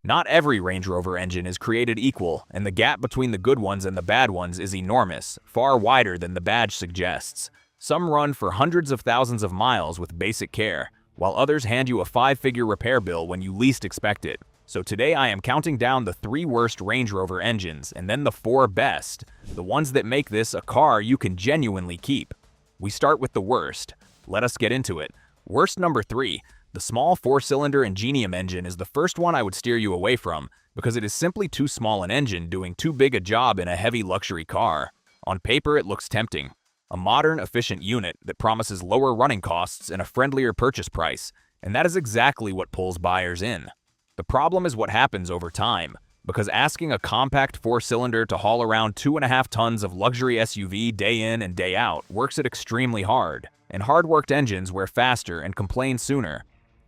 Not every Range Rover engine is created equal, and the gap between the good ones and the bad ones is enormous, far wider than the badge suggests. Some run for hundreds of thousands of miles with basic care, while others hand you a five-figure repair bill when you least expect it. So today I am counting down the 3 worst Range Rover engines, and then the 4 best, the ones that make this a car you can genuinely keep. We start with the worst. Let us get into it. Worst number 3. The small 4-cylinder Ingenium engine is the first one I would steer you away from, because it is simply too small an engine doing too big a job in a heavy luxury car. On paper it looks tempting. A modern, efficient unit that promises lower running costs and a friendlier purchase price, and that is exactly what pulls buyers in. The problem is what happens over time, because asking a compact 4-cylinder to haul around 2.5 tons of luxury SUV day in and day out works it extremely hard, and hard-worked engines wear faster and complain sooner.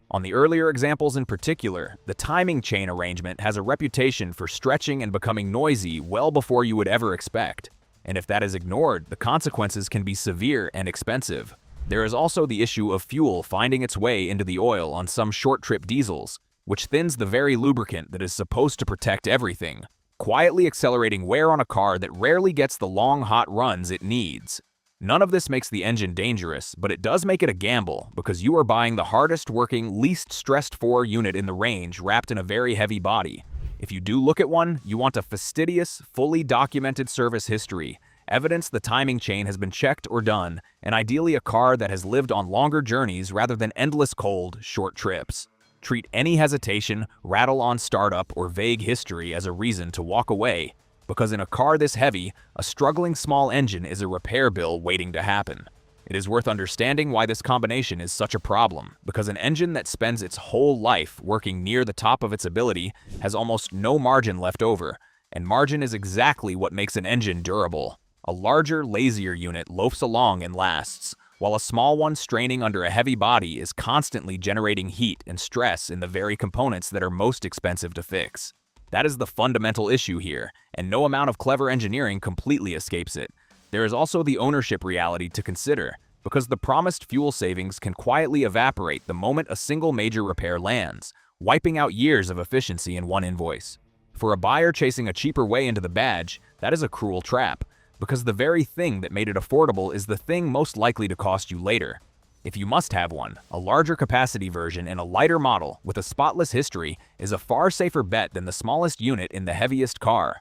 On the earlier examples in particular, the timing chain arrangement has a reputation for stretching and becoming noisy well before you would ever expect. And if that is ignored, the consequences can be severe and expensive. There is also the issue of fuel finding its way into the oil on some short-trip diesels, which thins the very lubricant that is supposed to protect everything, quietly accelerating wear on a car that rarely gets the long, hot runs it needs. None of this makes the engine dangerous, but it does make it a gamble, because you are buying the hardest-working, least stressed-for unit in the range wrapped in a very heavy body. If you do look at one, you want a fastidious, fully documented service history, evidence the timing chain has been checked or done, and ideally a car that has lived on longer journeys rather than endless cold, short trips. Treat any hesitation, rattle on startup, or vague history as a reason to walk away, because in a car this heavy, a struggling small engine is a repair bill waiting to happen. It is worth understanding why this combination is such a problem, because an engine that spends its whole life working near the top of its ability has almost no margin left over, and margin is exactly what makes an engine durable. A larger, lazier unit loafs along and lasts, while a small one straining under a heavy body is constantly generating heat and stress in the very components that are most expensive to fix. That is the fundamental issue here, and no amount of clever engineering completely escapes it. There is also the ownership reality to consider, because the promised fuel savings can quietly evaporate the moment a single major repair lands, wiping out years of efficiency in one invoice. For a buyer chasing a cheaper way into the badge, that is a cruel trap, because the very thing that made it affordable is the thing most likely to cost you later. If you must have one, a larger capacity version and a lighter model with a spotless history is a far safer bet than the smallest unit in the heaviest car.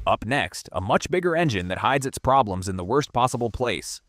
Up next, a much bigger engine that hides its problems in the worst possible place.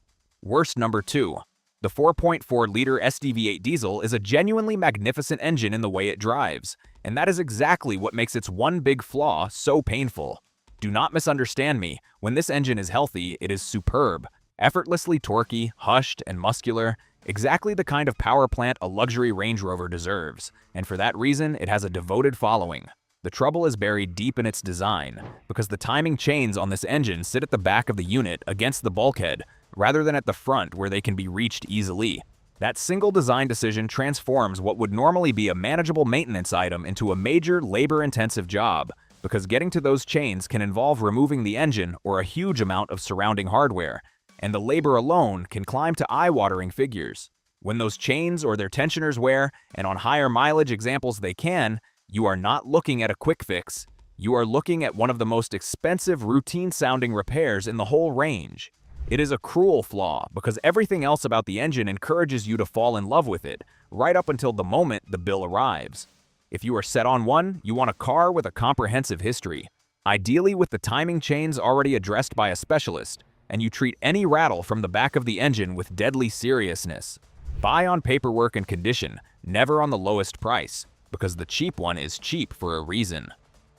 Worst number 2. The 4.4-liter SDV8 diesel is a genuinely magnificent engine in the way it drives, and that is exactly what makes its one big flaw so painful. Do not misunderstand me. When this engine is healthy, it is superb, effortlessly torquey, hushed, and muscular, exactly the kind of power plant a luxury Range Rover deserves, and for that reason, it has a devoted following. The trouble is buried deep in its design, because the timing chains on this engine sit at the back of the unit against the bulkhead, rather than at the front where they can be reached easily. That single design decision transforms what would normally be a manageable maintenance item into a major, labor-intensive job, because getting to those chains can involve removing the engine or a huge amount of surrounding hardware, and the labor alone can climb to eye-watering figures. When those chains or their tensioners wear, and on higher mileage examples they can, you are not looking at a quick fix. You are looking at one of the most expensive, routine-sounding repairs in the whole range. It is a cruel flaw, because everything else about the engine encourages you to fall in love with it, right up until the moment the bill arrives. If you are set on one, you want a car with a comprehensive history, ideally with the timing chains already addressed by a specialist, and you treat any rattle from the back of the engine with deadly seriousness. Buy on paperwork and condition, never on the lowest price, because the cheap one is cheap for a reason.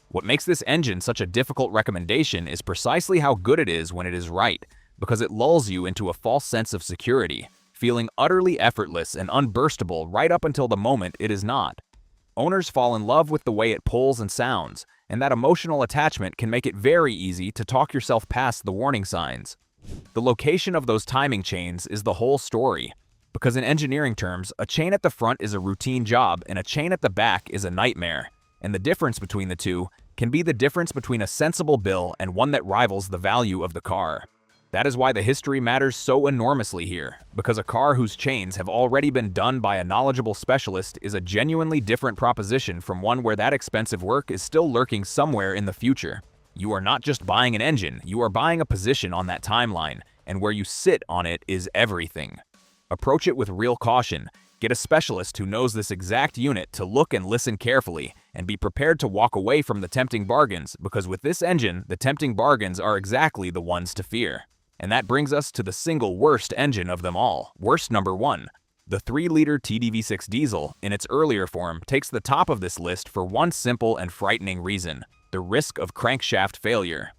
What makes this engine such a difficult recommendation is precisely how good it is when it is right, because it lulls you into a false sense of security, feeling utterly effortless and unburstable right up until the moment it is not. Owners fall in love with the way it pulls and sounds, and that emotional attachment can make it very easy to talk yourself past the warning signs. The location of those timing chains is the whole story, because in engineering terms, a chain at the front is a routine job and a chain at the back is a nightmare, and the difference between the two can be the difference between a sensible bill and one that rivals the value of the car. That is why the history matters so enormously here, because a car whose chains have already been done by a knowledgeable specialist is a genuinely different proposition from one where that expensive work is still lurking somewhere in the future. You are not just buying an engine, you are buying a position on that timeline, and where you sit on it is everything. Approach it with real caution. Get a specialist who knows this exact unit to look and listen carefully, and be prepared to walk away from the tempting bargains, because with this engine, the tempting bargains are exactly the ones to fear. And that brings us to the single worst engine of them all. Worst number 1. The 3-liter TDV6 diesel, in its earlier form, takes the top of this list for one simple and frightening reason: the risk of crankshaft failure.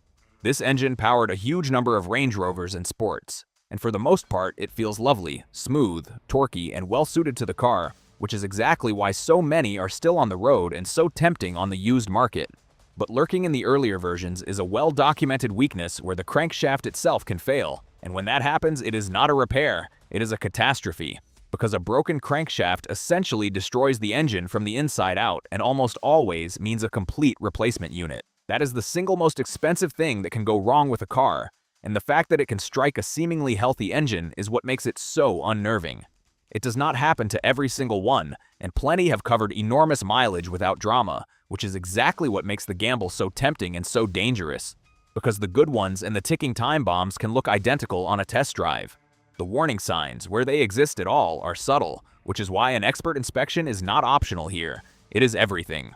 This engine powered a huge number of Range Rovers and sports, and for the most part it feels lovely, smooth, torquey, and well suited to the car, which is exactly why so many are still on the road and so tempting on the used market. But lurking in the earlier versions is a well-documented weakness where the crankshaft itself can fail, and when that happens it is not a repair, it is a catastrophe, because a broken crankshaft essentially destroys the engine from the inside out and almost always means a complete replacement unit. That is the single most expensive thing that can go wrong with a car, and the fact that it can strike a seemingly healthy engine is what makes it so unnerving. It does not happen to every single one, and plenty have covered enormous mileage without drama, which is exactly what makes the gamble so tempting and so dangerous, because the good ones and the ticking time bombs can look identical on a test drive. The warning signs, where they exist at all, are subtle, which is why an expert inspection is not optional here. It is everything.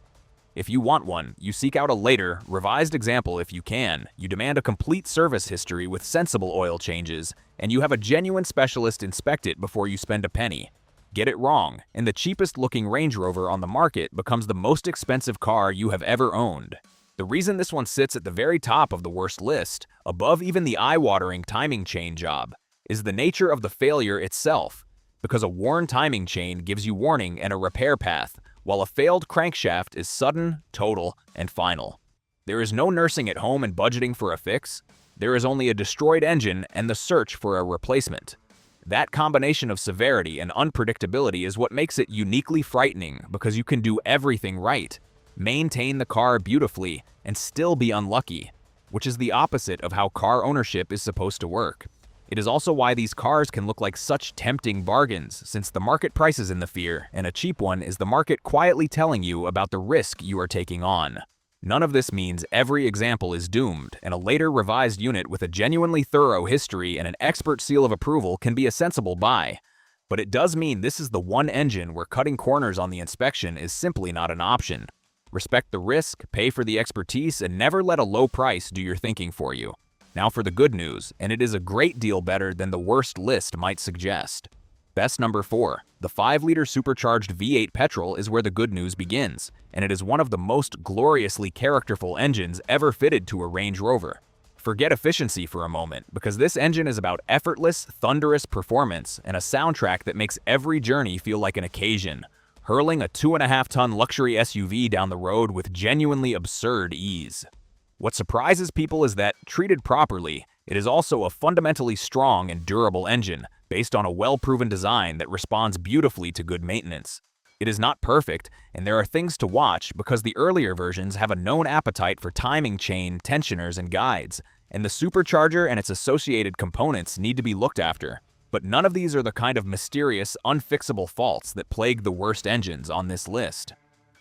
If you want one, you seek out a later, revised example if you can, you demand a complete service history with sensible oil changes, and you have a genuine specialist inspect it before you spend a penny. Get it wrong, and the cheapest looking Range Rover on the market becomes the most expensive car you have ever owned. The reason this one sits at the very top of the worst list, above even the eye-watering timing chain job, is the nature of the failure itself, because a worn timing chain gives you warning and a repair path, while a failed crankshaft is sudden, total, and final. There is no nursing at home and budgeting for a fix. There is only a destroyed engine and the search for a replacement. That combination of severity and unpredictability is what makes it uniquely frightening, because you can do everything right, maintain the car beautifully, and still be unlucky, which is the opposite of how car ownership is supposed to work. It is also why these cars can look like such tempting bargains, since the market price is in the fear, and a cheap one is the market quietly telling you about the risk you are taking on. None of this means every example is doomed, and a later revised unit with a genuinely thorough history and an expert seal of approval can be a sensible buy. But it does mean this is the one engine where cutting corners on the inspection is simply not an option. Respect the risk, pay for the expertise, and never let a low price do your thinking for you. Now for the good news, and it is a great deal better than the worst list might suggest. Best number 4. The 5-liter supercharged V8 petrol is where the good news begins, and it is one of the most gloriously characterful engines ever fitted to a Range Rover. Forget efficiency for a moment, because this engine is about effortless, thunderous performance and a soundtrack that makes every journey feel like an occasion, hurling a 2.5-ton luxury SUV down the road with genuinely absurd ease. What surprises people is that, treated properly, it is also a fundamentally strong and durable engine, based on a well-proven design that responds beautifully to good maintenance. It is not perfect, and there are things to watch because the earlier versions have a known appetite for timing chain, tensioners, and guides, and the supercharger and its associated components need to be looked after. But none of these are the kind of mysterious, unfixable faults that plague the worst engines on this list.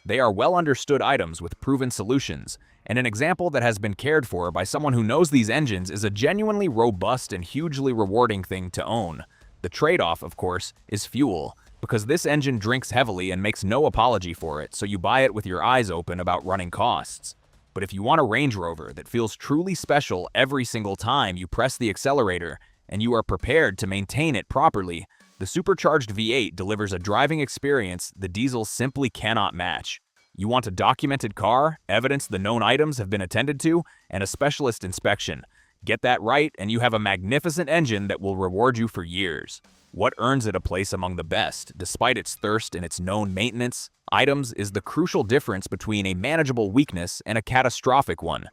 They are well-understood items with proven solutions, and an example that has been cared for by someone who knows these engines is a genuinely robust and hugely rewarding thing to own. The trade-off, of course, is fuel, because this engine drinks heavily and makes no apology for it, so you buy it with your eyes open about running costs. But if you want a Range Rover that feels truly special every single time you press the accelerator, and you are prepared to maintain it properly, the supercharged V8 delivers a driving experience the diesel simply cannot match. You want a documented car, evidence the known items have been attended to, and a specialist inspection. Get that right, and you have a magnificent engine that will reward you for years. What earns it a place among the best, despite its thirst and its known maintenance items, is the crucial difference between a manageable weakness and a catastrophic one,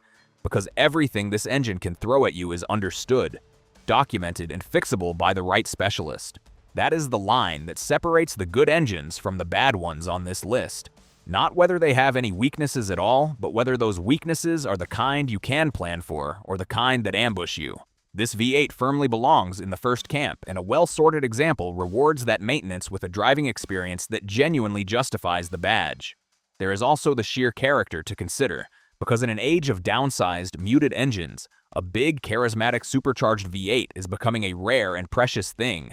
because everything this engine can throw at you is understood, documented, and fixable by the right specialist. That is the line that separates the good engines from the bad ones on this list. Not whether they have any weaknesses at all, but whether those weaknesses are the kind you can plan for or the kind that ambush you. This V8 firmly belongs in the first camp, and a well-sorted example rewards that maintenance with a driving experience that genuinely justifies the badge. There is also the sheer character to consider, because in an age of downsized, muted engines, a big, charismatic supercharged V8 is becoming a rare and precious thing,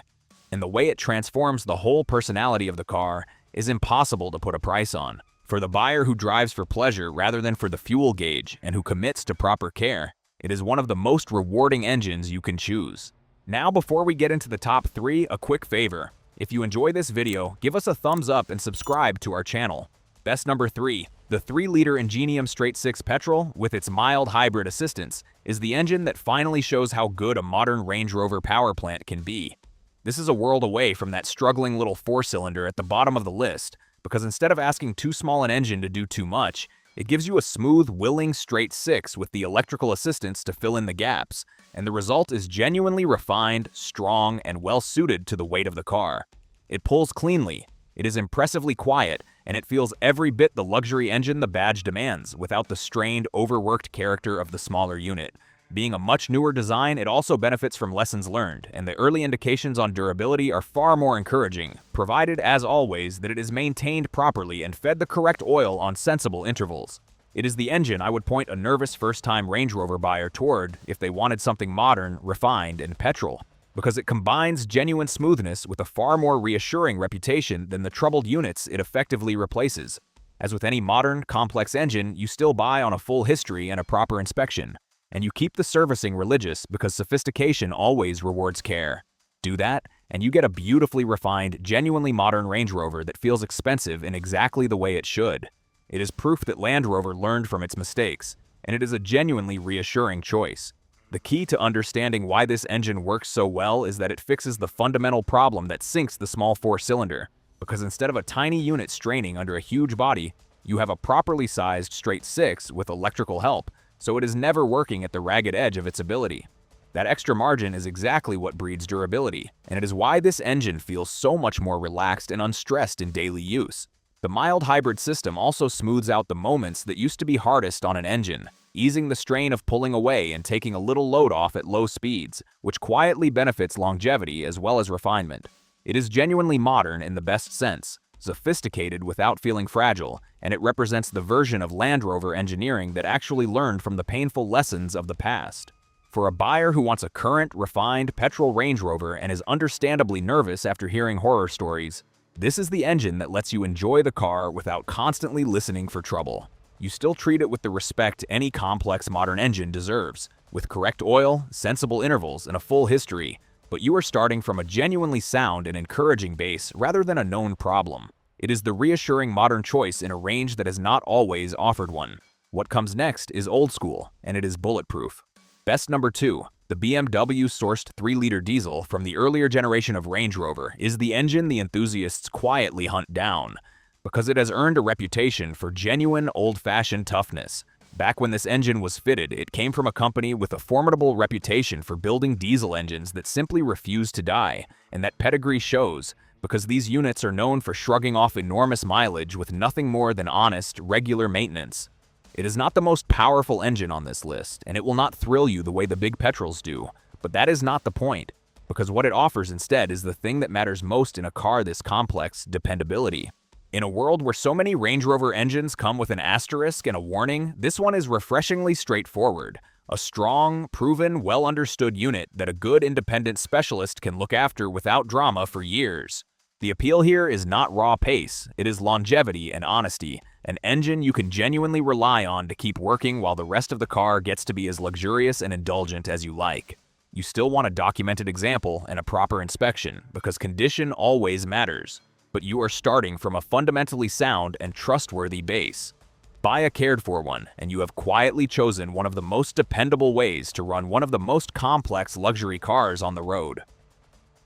and the way it transforms the whole personality of the car is impossible to put a price on. For the buyer who drives for pleasure rather than for the fuel gauge and who commits to proper care, it is one of the most rewarding engines you can choose. Now, before we get into the top 3, a quick favor. If you enjoy this video, give us a thumbs up and subscribe to our channel. Best number 3. The 3-liter Ingenium Straight 6 petrol, with its mild hybrid assistance, is the engine that finally shows how good a modern Range Rover power plant can be. This is a world away from that struggling little 4-cylinder at the bottom of the list, because instead of asking too small an engine to do too much, it gives you a smooth, willing straight 6 with the electrical assistance to fill in the gaps, and the result is genuinely refined, strong, and well-suited to the weight of the car. It pulls cleanly, it is impressively quiet, and it feels every bit the luxury engine the badge demands without the strained, overworked character of the smaller unit. Being a much newer design, it also benefits from lessons learned, and the early indications on durability are far more encouraging, provided, as always, that it is maintained properly and fed the correct oil on sensible intervals. It is the engine I would point a nervous first-time Range Rover buyer toward if they wanted something modern, refined, and petrol, because it combines genuine smoothness with a far more reassuring reputation than the troubled units it effectively replaces. As with any modern, complex engine, you still buy on a full history and a proper inspection. And you keep the servicing religious because sophistication always rewards care. Do that, and you get a beautifully refined, genuinely modern Range Rover that feels expensive in exactly the way it should. It is proof that Land Rover learned from its mistakes, and it is a genuinely reassuring choice. The key to understanding why this engine works so well is that it fixes the fundamental problem that sinks the small 4-cylinder, because instead of a tiny unit straining under a huge body, you have a properly sized straight 6 with electrical help, so it is never working at the ragged edge of its ability. That extra margin is exactly what breeds durability, and it is why this engine feels so much more relaxed and unstressed in daily use. The mild hybrid system also smooths out the moments that used to be hardest on an engine, easing the strain of pulling away and taking a little load off at low speeds, which quietly benefits longevity as well as refinement. It is genuinely modern in the best sense, sophisticated without feeling fragile, and it represents the version of Land Rover engineering that actually learned from the painful lessons of the past. For a buyer who wants a current, refined petrol Range Rover and is understandably nervous after hearing horror stories, this is the engine that lets you enjoy the car without constantly listening for trouble. You still treat it with the respect any complex modern engine deserves, with correct oil, sensible intervals, and a full history, but you are starting from a genuinely sound and encouraging base rather than a known problem. It is the reassuring modern choice in a range that has not always offered one. What comes next is old school, and it is bulletproof. Best number 2. The BMW-sourced 3-liter diesel from the earlier generation of Range Rover is the engine the enthusiasts quietly hunt down, because it has earned a reputation for genuine, old-fashioned toughness. Back when this engine was fitted, it came from a company with a formidable reputation for building diesel engines that simply refuse to die, and that pedigree shows, because these units are known for shrugging off enormous mileage with nothing more than honest, regular maintenance. It is not the most powerful engine on this list, and it will not thrill you the way the big petrols do, but that is not the point, because what it offers instead is the thing that matters most in a car this complex: dependability. In a world where so many Range Rover engines come with an asterisk and a warning, this one is refreshingly straightforward. A strong, proven, well-understood unit that a good independent specialist can look after without drama for years. The appeal here is not raw pace, it is longevity and honesty, an engine you can genuinely rely on to keep working while the rest of the car gets to be as luxurious and indulgent as you like. You still want a documented example and a proper inspection, because condition always matters. But you are starting from a fundamentally sound and trustworthy base. Buy a cared-for one, and you have quietly chosen one of the most dependable ways to run one of the most complex luxury cars on the road.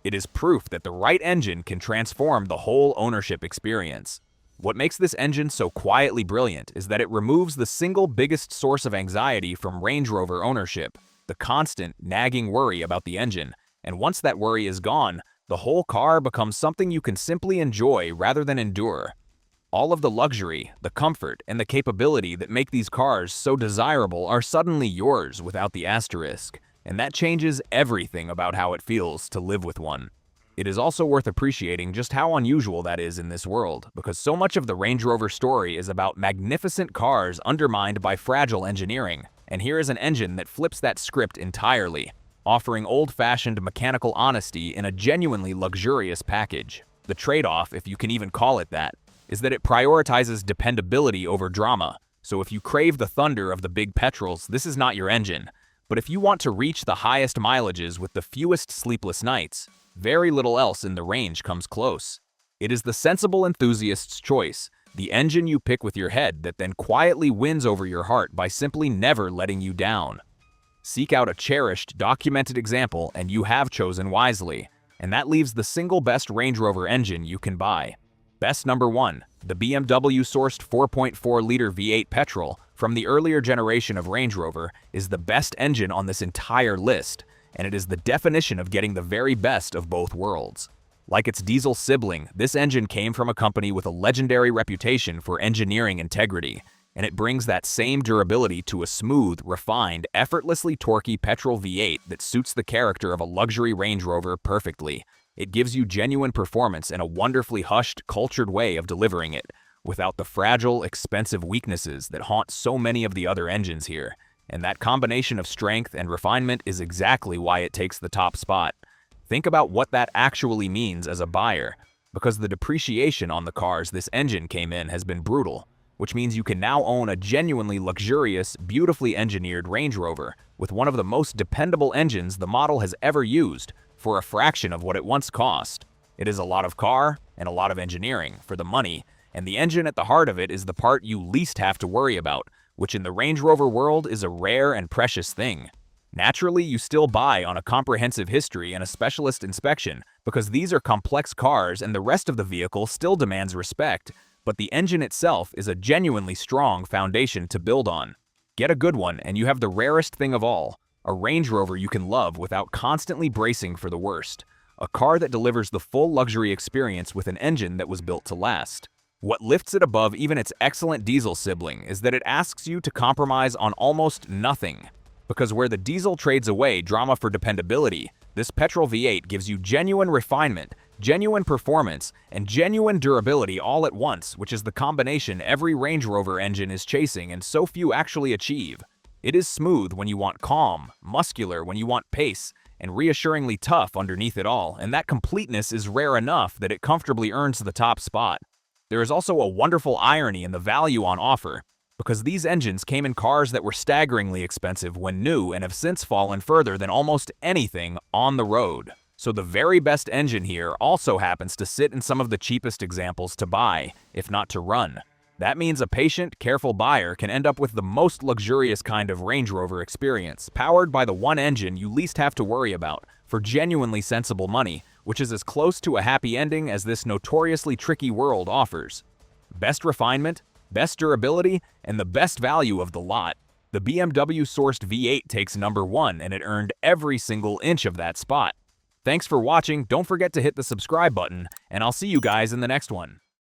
It is proof that the right engine can transform the whole ownership experience. What makes this engine so quietly brilliant is that it removes the single biggest source of anxiety from Range Rover ownership, the constant, nagging worry about the engine, and once that worry is gone, the whole car becomes something you can simply enjoy rather than endure. All of the luxury, the comfort, and the capability that make these cars so desirable are suddenly yours without the asterisk, and that changes everything about how it feels to live with one. It is also worth appreciating just how unusual that is in this world, because so much of the Range Rover story is about magnificent cars undermined by fragile engineering, and here is an engine that flips that script entirely, offering old-fashioned mechanical honesty in a genuinely luxurious package. The trade-off, if you can even call it that, is that it prioritizes dependability over drama. So if you crave the thunder of the big petrols, this is not your engine. But if you want to reach the highest mileages with the fewest sleepless nights, very little else in the range comes close. It is the sensible enthusiast's choice, the engine you pick with your head that then quietly wins over your heart by simply never letting you down. Seek out a cherished, documented example, and you have chosen wisely. And that leaves the single best Range Rover engine you can buy. Best number 1, the BMW-sourced 4.4-liter V8 petrol from the earlier generation of Range Rover is the best engine on this entire list, and it is the definition of getting the very best of both worlds. Like its diesel sibling, this engine came from a company with a legendary reputation for engineering integrity, and it brings that same durability to a smooth, refined, effortlessly torquey petrol V8 that suits the character of a luxury Range Rover perfectly. It gives you genuine performance and a wonderfully hushed, cultured way of delivering it, without the fragile, expensive weaknesses that haunt so many of the other engines here. And that combination of strength and refinement is exactly why it takes the top spot. Think about what that actually means as a buyer, because the depreciation on the cars this engine came in has been brutal, which means you can now own a genuinely luxurious, beautifully engineered Range Rover with one of the most dependable engines the model has ever used, for a fraction of what it once cost. It is a lot of car and a lot of engineering for the money, and the engine at the heart of it is the part you least have to worry about, which in the Range Rover world is a rare and precious thing. Naturally, you still buy on a comprehensive history and a specialist inspection, because these are complex cars and the rest of the vehicle still demands respect, but the engine itself is a genuinely strong foundation to build on. Get a good one and you have the rarest thing of all, a Range Rover you can love without constantly bracing for the worst. A car that delivers the full luxury experience with an engine that was built to last. What lifts it above even its excellent diesel sibling is that it asks you to compromise on almost nothing. Because where the diesel trades away drama for dependability, this petrol V8 gives you genuine refinement, genuine performance, and genuine durability all at once, which is the combination every Range Rover engine is chasing and so few actually achieve. It is smooth when you want calm, muscular when you want pace, and reassuringly tough underneath it all, and that completeness is rare enough that it comfortably earns the top spot. There is also a wonderful irony in the value on offer, because these engines came in cars that were staggeringly expensive when new and have since fallen further than almost anything on the road. So the very best engine here also happens to sit in some of the cheapest examples to buy, if not to run. That means a patient, careful buyer can end up with the most luxurious kind of Range Rover experience, powered by the one engine you least have to worry about, for genuinely sensible money, which is as close to a happy ending as this notoriously tricky world offers. Best refinement, best durability, and the best value of the lot. The BMW-sourced V8 takes number 1, and it earned every single inch of that spot. Thanks for watching, don't forget to hit the subscribe button, and I'll see you guys in the next one.